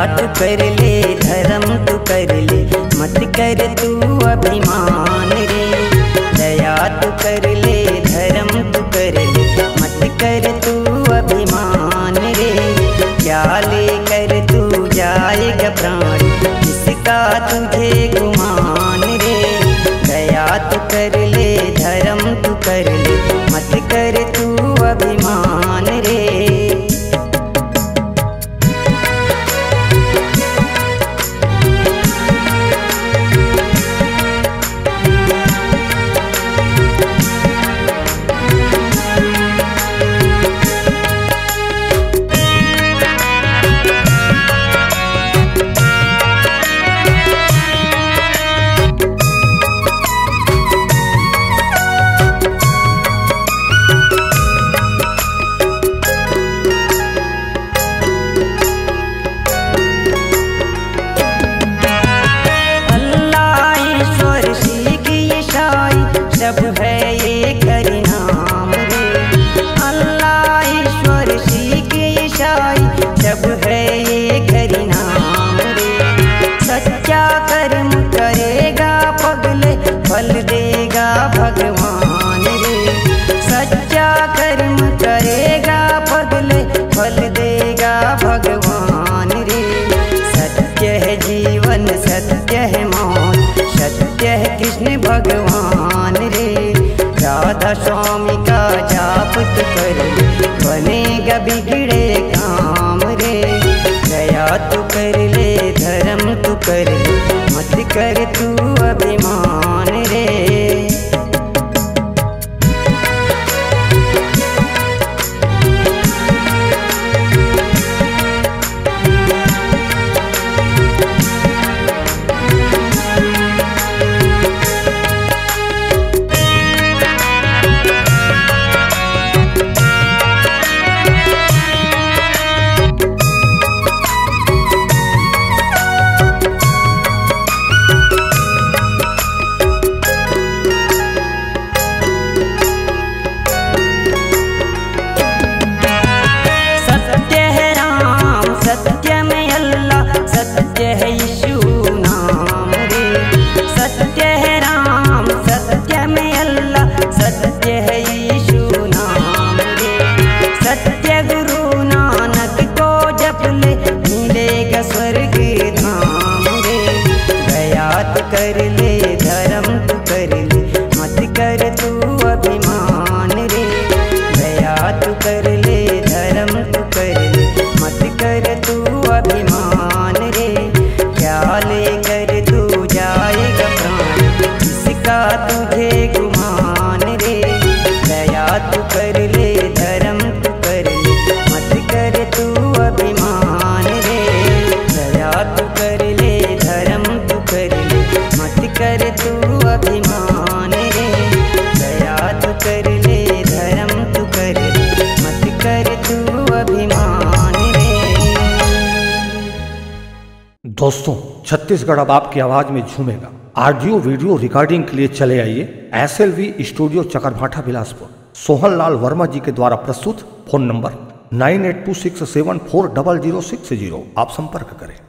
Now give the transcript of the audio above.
तू कर ले धर्म तू कर ले, मत कर तू अभिमान रे। दया तू कर ले धर्म तू कर ले, मत कर तू अभिमान रे। क्या लेकर तू जाएगा प्राण, इसका तुझे गुमान रे। दया तू कर ले धर्म तू कर ले, मत कर तू अभिमान रे। सब है एक हरि नाम रे। अल्लाह ईश्वर सीख ईसाई, सब है एक हरि नाम रे। सच्चा कर्म करेगा पगले, फल देगा भगवान रे। सच्चा कर्म करेगा पगले, फल देगा भगवान रे। सत्य है जीवन सत्य है मौत, सत्य है कृष्ण भगवान रे। राधा स्वामी का जाप तू कर ले, बनेगा बिगड़े काम रे। दया तू कर ले धर्म तू कर ले, मत कर तू अभिमान रे। सत्य में अल्लाह, सत्य है यीशु नाम रे। सत्य है राम, सत्य में अल्लाह, सत्य है यीशु नाम रे। सत्य गुरु नानक को जप ले, मिलेगा स्वर्ग धाम रे। दया तू कर ले धर्म तू कर ले, मत कर तू अभिमान रे। दया तू कर ले धर्म तू कर ले, मत कर तू अभिमान रे। क्या लेकर तू जाएगा प्राण, इसका तुझे गुमान रे। दया तू कर ले धर्म तू कर ले, मत कर तू अभिमान रे। दया तू कर ले धर्म तू कर ले, मत कर तू अभिमान रे। दया तू कर ले धर्म तू कर ले, मत कर तू अभिमान रे। दोस्तों, छत्तीसगढ़ अब आपकी आवाज में झूमेगा। ऑडियो वीडियो रिकॉर्डिंग के लिए चले आइए SLV स्टूडियो चकरभाठा बिलासपुर। सोहन लाल वर्मा जी के द्वारा प्रस्तुत। Phone number 9826740060। आप संपर्क करें।